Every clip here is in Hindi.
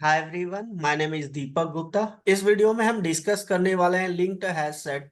Hi everyone, my name is Deepak Gupta. इस वीडियो में हम डिस्कस करने वाले हैं linked hash set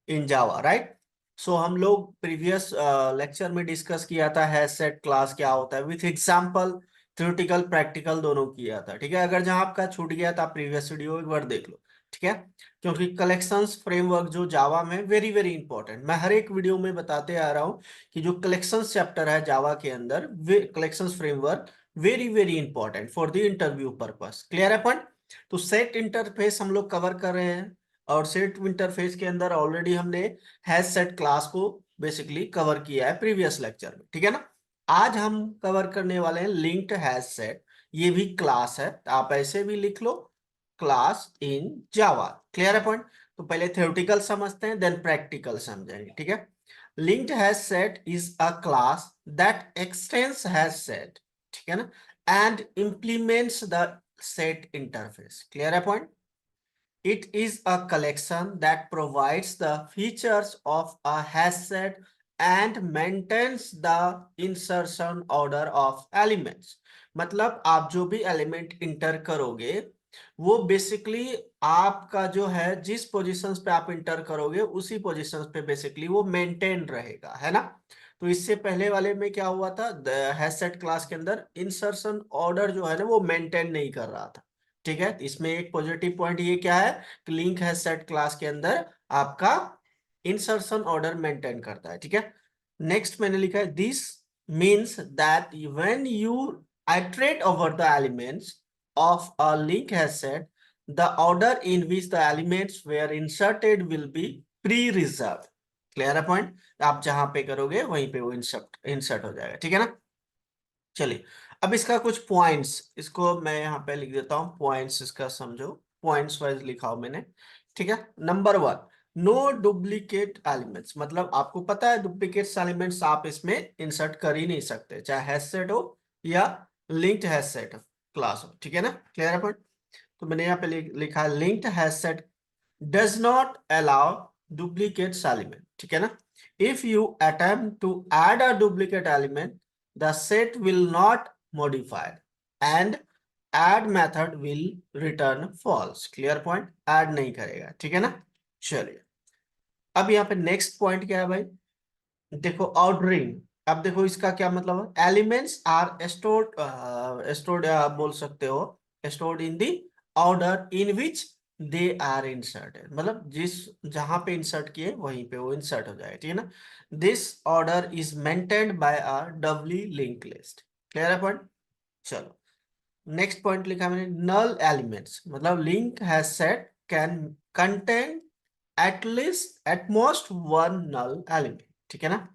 in Java, right. So हम लोग प्रीवियस लेक्चर में डिस्कस किया था हैश सेट क्लास क्या होता है, विथ एग्जांपल, थ्योरेटिकल प्रैक्टिकल दोनों किया था। ठीक है, अगर जहां आपका छूट गया था प्रीवियस वीडियो एक बार देख लो। ठीक है, क्योंकि कलेक्शंस फ्रेमवर्क जो जावा में वेरी वेरी इंपॉर्टेंट, मैं हर एक वीडियो में बताते आ रहा हूँ कि जो कलेक्शंस चैप्टर है जावा के अंदर, वे collections framework very very important for the interview purpose. Clear है पॉइंट। तो सेट इंटरफेस हम लोग कवर कर रहे हैं, और सेट इंटरफेस के अंदर ऑलरेडी हमने हैश सेट क्लास को बेसिकली कवर किया है प्रीवियस लेक्चर में। ठीक है ना। आज हम कवर करने वाले हैं लिंक्ड हैश सेट। ये भी क्लास है, तो आप ऐसे भी लिख लो, क्लास इन जावा। क्लियर है पॉइंट। तो पहले थ्योरेटिकल समझते हैं, देन प्रैक्टिकल समझेंगे। ठीक है। Linked hash set is a class that x tends hash set, ठीक है ना, and implements the set interface. Clear है point? It is a collection that provides the features of a hash set and maintains the insertion order of elements. मतलब आप जो भी एलिमेंट इंटर करोगे वो बेसिकली आपका जो है जिस पोजीशंस पे आप इंटर करोगे उसी पोजीशंस पे बेसिकली वो मेंटेन रहेगा, है ना। तो इससे पहले वाले में क्या हुआ था, हैश सेट क्लास के अंदर इंसर्शन ऑर्डर जो है ना वो मेंटेन नहीं कर रहा था। ठीक है, इसमें एक पॉजिटिव पॉइंट ये क्या है कि लिंक हैश सेट क्लास के अंदर आपका इंसर्शन ऑर्डर मेंटेन करता है। ठीक है, नेक्स्ट मैंने लिखा है this means that when you iterate over the elements of a link hash set, the order in which the elements were inserted will be pre-reserved. Clear है पॉइंट। आप जहां पे करोगे वहीं पे वो इंसर्ट हो जाएगा। ठीक है ना। चलिए, अब इसका कुछ पॉइंट्स, इसको मैं यहाँ पे लिख देता हूँ, पॉइंट्स इसका समझो, पॉइंट्स वाइज लिखा हूं मैंने। ठीक है, number one, no duplicate elements. मतलब आपको पता है डुप्लीकेट एलिमेंट्स आप इसमें इंसर्ट कर ही नहीं सकते, चाहे हैश सेट हो या लिंक्ड हैश सेट क्लास हो। ठीक है ना, क्लियर है पॉइंट। तो मैंने यहाँ पे लिखा है linked hash set does not allow duplicate element. ठीक है ना। If you attempt to add a duplicate element, the set will not modify and add method will return false. Clear point, add नहीं करेगा। ठीक है ना। चलिए, अब यहाँ पे नेक्स्ट पॉइंट क्या है भाई, देखो ऑर्डरिंग। अब देखो इसका क्या मतलब है, एलिमेंट्स आर स्टोर्ड बोल सकते हो, stored in the order in which they are inserted. मतलब जिस जहां पे इंसर्ट किए वहीं पे वो इंसर्ट हो जाएगा। ठीक है ना। This order is maintained by a doubly link list. Clear है पॉइंट। चलो, नेक्स्ट पॉइंट लिखा मैंने, नल एलिमेंट्स। मतलब link hash set can contain at most one null element. ठीक है ना।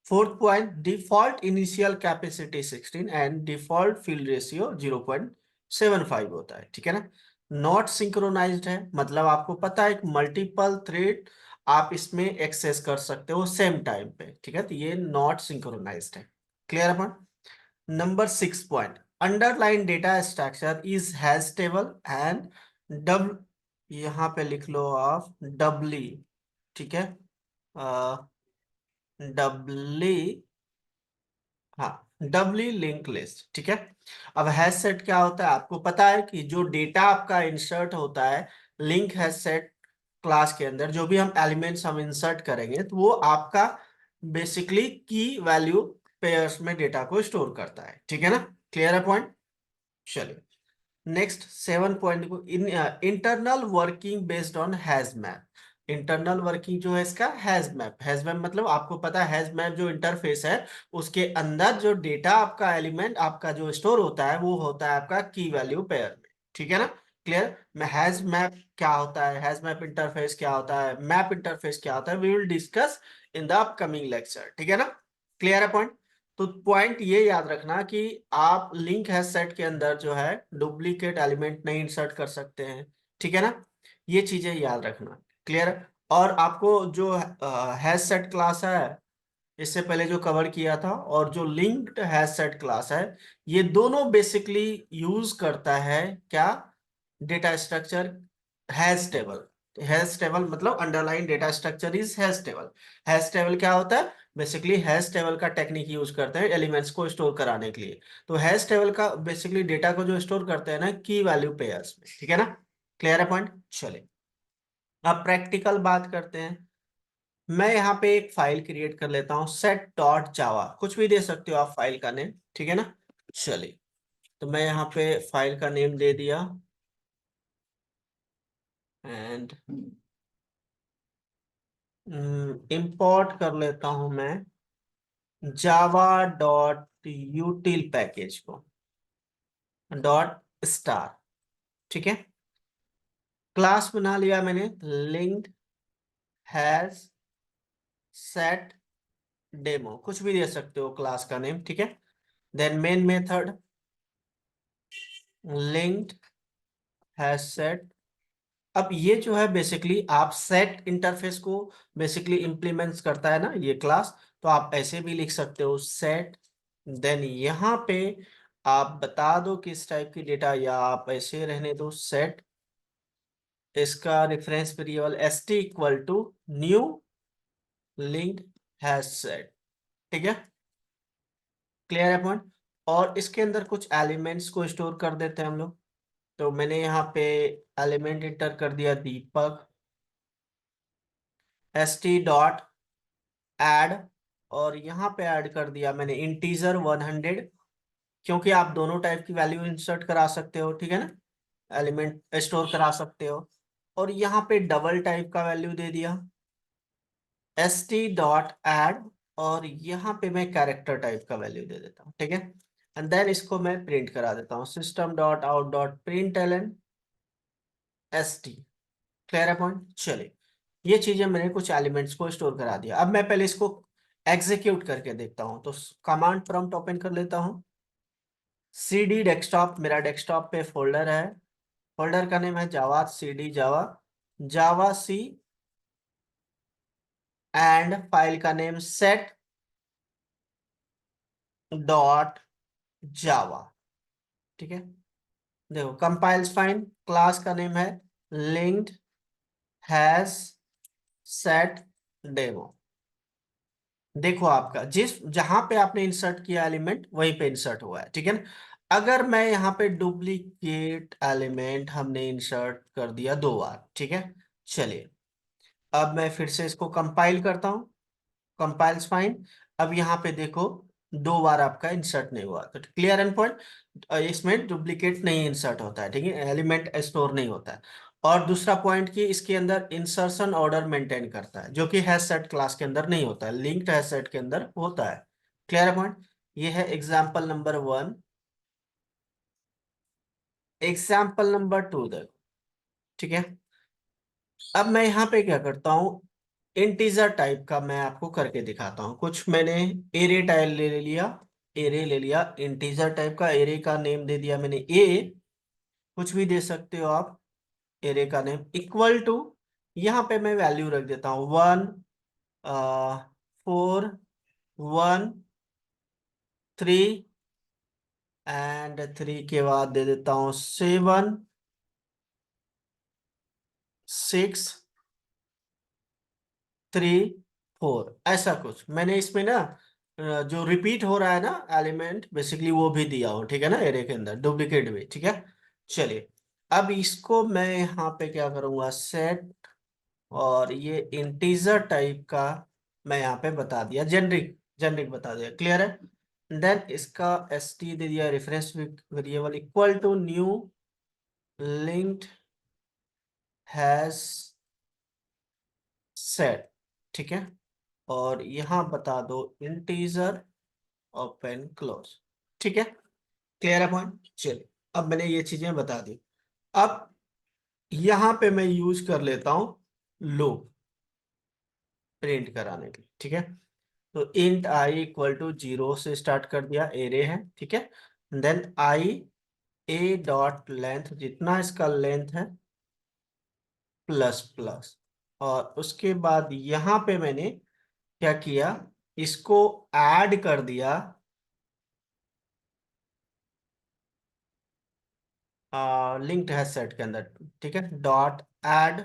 Fourth point, default initial capacity 16 and default fill ratio 0.75 होता है। ठीक है ना। नॉट सिंक्रोनाइज्ड है, मतलब आपको पता है मल्टीपल थ्रेड आप इसमें एक्सेस कर सकते हो सेम टाइम पे। ठीक है, तो ये नॉट सिंक्रोनाइज्ड है। Clear upon. Number six point, underline data structure is hash table and double, यहां पे लिख लो आप डबली। ठीक है, डबली, हाँ, डबली लिंक लिस्ट। ठीक है। अब हैश सेट क्या होता है, आपको पता है कि जो डेटा आपका इंसर्ट होता है लिंक हैश सेट क्लास के अंदर, जो भी हम एलिमेंट्स हम इंसर्ट करेंगे तो वो आपका बेसिकली की वैल्यू पेयर्स में डेटा को स्टोर करता है। ठीक है ना, क्लियर है पॉइंट। चलिए, नेक्स्ट सेवन पॉइंट को, internal working based on hash map. Internal working जो है इसका हैश मैप, हैश मैप मतलब आपको पता है हैश मैप जो इंटरफेस है उसके अंदर जो डेटा आपका एलिमेंट आपका जो स्टोर होता है वो होता है आपका की वैल्यू पेयर में। ठीक है ना, क्लियर। मैं हैश मैप क्या होता है, हैश मैप इंटरफेस क्या होता है, मैप इंटरफेस क्या होता है, we will discuss in the upcoming lecture. ठीक है ना, क्लियर है पॉइंट। तो पॉइंट ये याद रखना कि आप लिंक हैश सेट के अंदर जो है डुप्लीकेट एलिमेंट नहीं इंसर्ट कर सकते हैं। ठीक है ना, ये चीजें याद रखना। क्लियर। और आपको जो हैश सेट क्लास है इससे पहले जो कवर किया था, और जो लिंक्ड हैश सेट क्लास है, ये दोनों बेसिकली यूज करता है क्या, data structure hash table. Hash table मतलब underlying data structure is hash table. Hash table क्या होता है, बेसिकली हैश टेबल का टेक्निक यूज करते हैं एलिमेंट्स को स्टोर कराने के लिए। तो हैश टेबल का बेसिकली डेटा को जो स्टोर करते हैं ना की वैल्यू पेयर्स में, ठीक है ना। क्लियर है पॉइंट। चलिए अब प्रैक्टिकल बात करते हैं। मैं यहाँ पे एक फाइल क्रिएट कर लेता हूँ सेट डॉट जावा, कुछ भी दे सकते हो आप फाइल का नेम, ठीक है ना। चलिए तो मैं यहाँ पे फाइल का नेम दे दिया एंड इंपोर्ट कर लेता हूं मैं Java dot यूटिल package co dot star, ठीक है। क्लास बना लिया मैंने लिंक्ड हैज सेट डेमो, कुछ भी दे सकते हो क्लास का नेम, ठीक है। Then main method linked hash set. अब ये जो है बेसिकली आप सेट इंटरफेस को बेसिकली इंप्लीमेंट्स करता है ना ये क्लास, तो आप ऐसे भी लिख सकते हो सेट, देन यहाँ पे आप बता दो किस टाइप की डेटा, या आप ऐसे रहने दो सेट इसका reference variable st equal to new linked hash set, ठीक है। क्लियर है पॉइंट। और इसके अंदर कुछ एलिमेंट्स को स्टोर कर देते हैं हम लोग। तो मैंने यहाँ पे एलिमेंट इंटर कर दिया दीपक st डॉट ऐड, और यहाँ पे ऐड कर दिया मैंने इंटीजर 100, क्योंकि आप दोनों टाइप की वैल्यू इंसर्ट करा सकते हो, ठीक है ना, एलिमेंट स्टोर करा सकते हो। और यहाँ पे डबल टाइप का वैल्यू दे दिया st डॉट ऐड, और यहाँ पे मैं कैरेक्टर टाइप का वैल्यू दे देता हूँ, ठीक है। एंड देन इसको मैं प्रिंट करा देता हूँ system dot out dot println st। Clear है पॉइंट। चलिए ये चीजें मैंने कुछ एलिमेंट्स को स्टोर करा दिया। अब मैं पहले इसको एग्जीक्यूट करके देखता हूँ, तो कमांड प्रॉम्प्ट ओपन कर लेता हूँ। cd डेस्कटॉप, मेरा डेस्कटॉप पे फोल्डर है, फोल्डर का नेम है Java, cd Java, javac, and file का नेम सेट डॉट जावा, ठीक है। देखो कंपाइल्स फाइन, क्लास का नेम है लिंक्ड हैज सेट डेमो। देखो आपका जिस जहां पे आपने इंसर्ट किया एलिमेंट वहीं पे इंसर्ट हुआ है, ठीक है ना। अगर मैं यहाँ पे डुप्लीकेट एलिमेंट हमने इंसर्ट कर दिया 2 बार, ठीक है। चलिए अब मैं फिर से इसको कंपाइल करता हूँ, कंपाइल्स फाइन। अब यहाँ पे देखो 2 बार आपका इंसर्ट नहीं हुआ, तो क्लियर एंड पॉइंट। इसमें डुप्लीकेट नहीं इंसर्ट होता है, ठीक है, एलिमेंट स्टोर नहीं होता है। और दूसरा पॉइंट कि इसके अंदर इंसर्शन ऑर्डर मेंटेन करता है, जो कि हैश सेट क्लास के अंदर नहीं होता है, लिंक्ड हैश सेट के अंदर होता है। क्लियर है पॉइंट। ये है एग्जाम्पल नंबर 1। एग्जाम्पल नंबर 2 देखो, ठीक है। अब मैं यहाँ पे क्या करता हूँ, इंटीजर टाइप का मैं आपको करके दिखाता हूँ। कुछ मैंने एरे टाइप ले लिया, एरे ले लिया इंटीजर टाइप का, एरे का नेम दे दिया मैंने ए, कुछ भी दे सकते हो आप। एरे का नेम इक्वल टू, यहाँ पे मैं वैल्यू रख देता हूँ 1 4 1 3, एंड 3 के बाद दे देता हूँ 7 6 3 4, ऐसा कुछ मैंने इसमें ना जो रिपीट हो रहा है ना एलिमेंट बेसिकली वो भी दिया हो, ठीक है ना, एरे के अंदर डुप्लीकेट भी, ठीक है। चलिए अब इसको मैं यहाँ पे क्या करूंगा सेट, और ये इंटीजर टाइप का मैं यहाँ पे बता दिया, जेनरिक जेनरिक बता दिया। क्लियर है। देन इसका st दे दिया reference variable equal to new linked hash set, ठीक है। और यहाँ बता दो इंटीजर ओपन क्लोज, ठीक है। क्लियर है पॉइंट। चलिए अब मैंने ये चीजें बता दी। अब यहाँ पे मैं यूज कर लेता हूँ लूप प्रिंट कराने के लिए, ठीक है। तो इंट आई इक्वल टू 0 से स्टार्ट कर दिया, एरे है, ठीक है। Then I A dot length, जितना इसका लेंथ है प्लस प्लस, और उसके बाद यहाँ पे मैंने क्या किया, इसको ऐड कर दिया लिंक्ड है सेट के अंदर, ठीक है, डॉट ऐड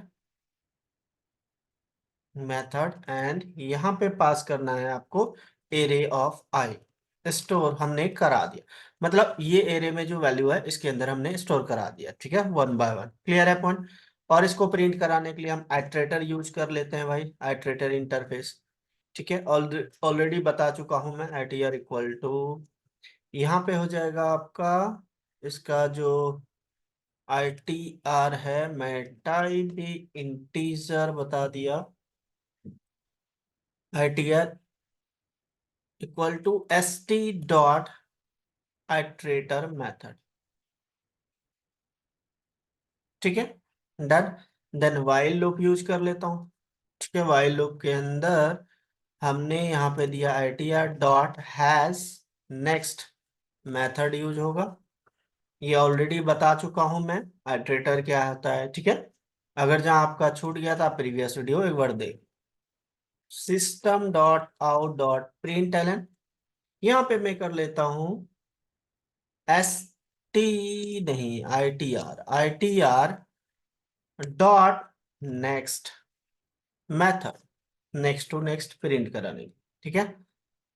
मेथड एंड यहाँ पे पास करना है आपको एरे ऑफ आई। स्टोर हमने करा दिया, मतलब ये एरे में जो वैल्यू है इसके अंदर हमने स्टोर करा दिया, ठीक है, वन बाय वन। क्लियर है पॉइंट। और इसको प्रिंट कराने के लिए हम आइट्रेटर यूज कर लेते हैं भाई, आइट्रेटर इंटरफेस। ठीक है, ऑलरेडी बता चुका हूं मैं, आईटीआर इक्वल टू, यहाँ पे हो जाएगा आपका इसका जो आई टी आर है, मैं टाइप भी इंटीजर बता दिया, I T R equal to S T dot iterator method. ठीक है, done. Then while loop use कर लेता हूँ। ठीक है, वाइल लूप के अंदर हमने यहाँ पे दिया I T R dot has next method use होगा। ये ऑलरेडी बता चुका हूं मैं आइट्रेटर क्या होता है। ठीक है, अगर जहां आपका छूट गया था प्रीवियस वीडियो एक बार दे। System dot out dot println, यहाँ पे मैं कर लेता हूं एस टी, नहीं I T R dot next method, next to next print कराने की। ठीक है,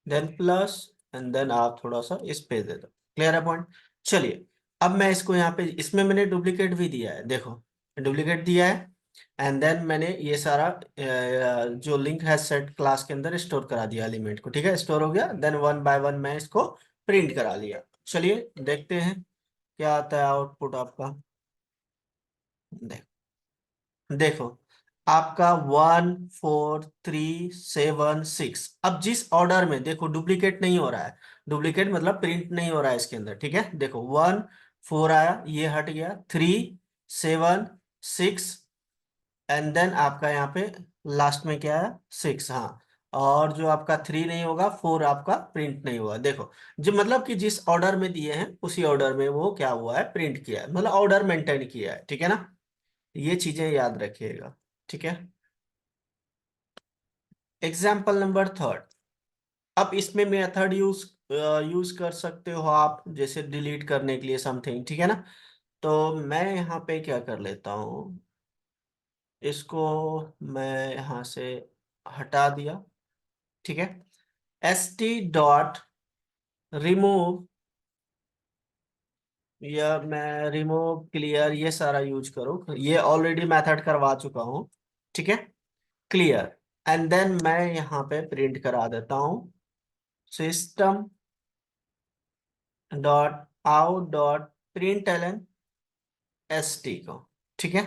देन प्लस, एंड देन आप थोड़ा सा इस पे दे दो। क्लियर है पॉइंट। चलिए, अब मैं इसको यहाँ पे, इसमें मैंने डुप्लीकेट भी दिया है, देखो डुप्लीकेट दिया है। एंड देन मैंने ये सारा जो लिंक है सेट क्लास के अंदर स्टोर करा दिया एलिमेंट को। ठीक है, स्टोर हो गया। देन वन बाय वन मैं इसको प्रिंट करा लिया। चलिए देखते हैं क्या आता है आउटपुट आपका। देखो आपका 1 4 3 7 6, अब जिस ऑर्डर में, देखो डुप्लीकेट नहीं हो रहा है, डुप्लीकेट मतलब प्रिंट नहीं हो रहा है इसके अंदर। ठीक है, देखो 1 4 आया, ये हट गया, 3 7 6, एंड देन आपका यहाँ पे लास्ट में क्या है, 6। हाँ, और जो आपका 3 नहीं होगा, 4 आपका प्रिंट नहीं हुआ। देखो जो मतलब कि जिस ऑर्डर में दिए हैं उसी ऑर्डर में वो क्या हुआ है, प्रिंट किया है, मतलब ऑर्डर मेंटेन किया है। ठीक है ना, ये चीजें याद रखिएगा। ठीक है, एग्जाम्पल नंबर थर्ड। अब इसमें मेथड यूज कर सकते हो आप, जैसे डिलीट करने के लिए समथिंग। ठीक है ना, तो मैं यहाँ पे क्या कर लेता हूँ, इसको मैं यहाँ से हटा दिया। ठीक है, एस टी डॉट रिमूव, या मैं रिमूव क्लियर ये सारा यूज करूँ, ये ऑलरेडी मेथड करवा चुका हूँ। ठीक है, क्लियर, एंड देन मैं यहाँ पे प्रिंट करा देता हूँ system dot out dot println S T को। ठीक है,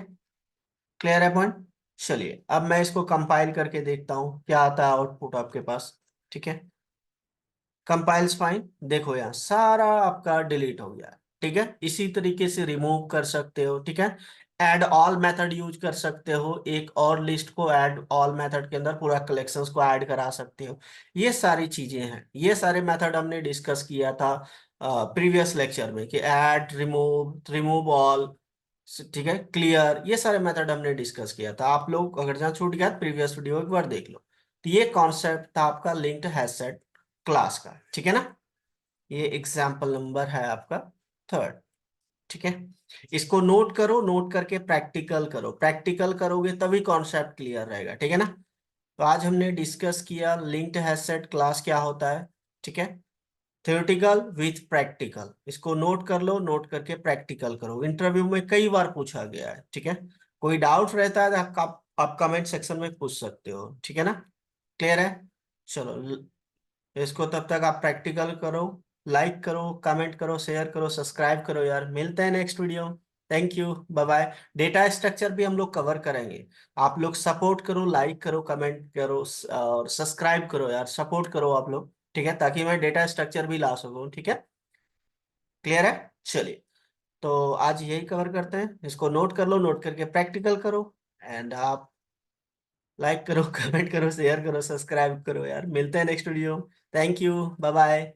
क्लियर है पॉइंट। चलिए अब मैं इसको कंपाइल करके देखता हूँ क्या आता है आउटपुट आपके पास। ठीक है, कंपाइल्स फाइन, देखो यहाँ सारा आपका डिलीट हो गया है। ठीक है, इसी तरीके से रिमूव कर सकते हो। ठीक है, ऐड ऑल मेथड यूज कर सकते हो, एक और लिस्ट को ऐड ऑल मेथड के अंदर पूरा कलेक्शंस को ऐड करा सकते हो। ये सारी चीजें हैं, ये सारे मेथड हमने डिस्कस किया था प्रीवियस लेक्चर में, कि ऐड, रिमूव, रिमूव ऑल, ठीक है, क्लियर, ये सारे मेथड हमने डिस्कस किया था। आप लोग अगर जहाँ छूट गया प्रीवियस वीडियो एक बार देख लो। तो ये कॉन्सेप्ट था आपका लिंक्ड हैश सेट क्लास का। ठीक है ना, ये एग्जाम्पल नंबर है आपका थर्ड। ठीक है, इसको नोट करो, नोट करके प्रैक्टिकल करो, प्रैक्टिकल करोगे तभी कॉन्सेप्ट क्लियर रहेगा। ठीक है ना, तो आज हमने डिस्कस किया लिंक्ड हैश सेट क्लास क्या होता है। ठीक है, थ्योरेटिकल विथ प्रैक्टिकल, इसको नोट कर लो, नोट करके प्रैक्टिकल करो, इंटरव्यू में कई बार पूछा गया है। ठीक है, कोई डाउट रहता है तो आप कमेंट सेक्शन में पूछ सकते हो। ठीक है ना, क्लियर है। चलो इसको तब तक आप प्रैक्टिकल करो, लाइक करो, कमेंट करो, शेयर करो, सब्सक्राइब करो यार। मिलते हैं next video. Thank you, bye bye. Data structure भी हम लोग कवर करेंगे। आप लोग सपोर्ट करो, लाइक करो, कमेंट करो, और सब्सक्राइब करो यार, सपोर्ट करो आप लोग। ठीक है, ताकि मैं डेटा स्ट्रक्चर भी ला सकूं। ठीक है, क्लियर है। चलिए, तो आज यही कवर करते हैं, इसको नोट कर लो, नोट करके प्रैक्टिकल करो, एंड आप लाइक करो, कमेंट करो, शेयर करो, सब्सक्राइब करो यार। मिलते हैं next video. Thank you, bye bye.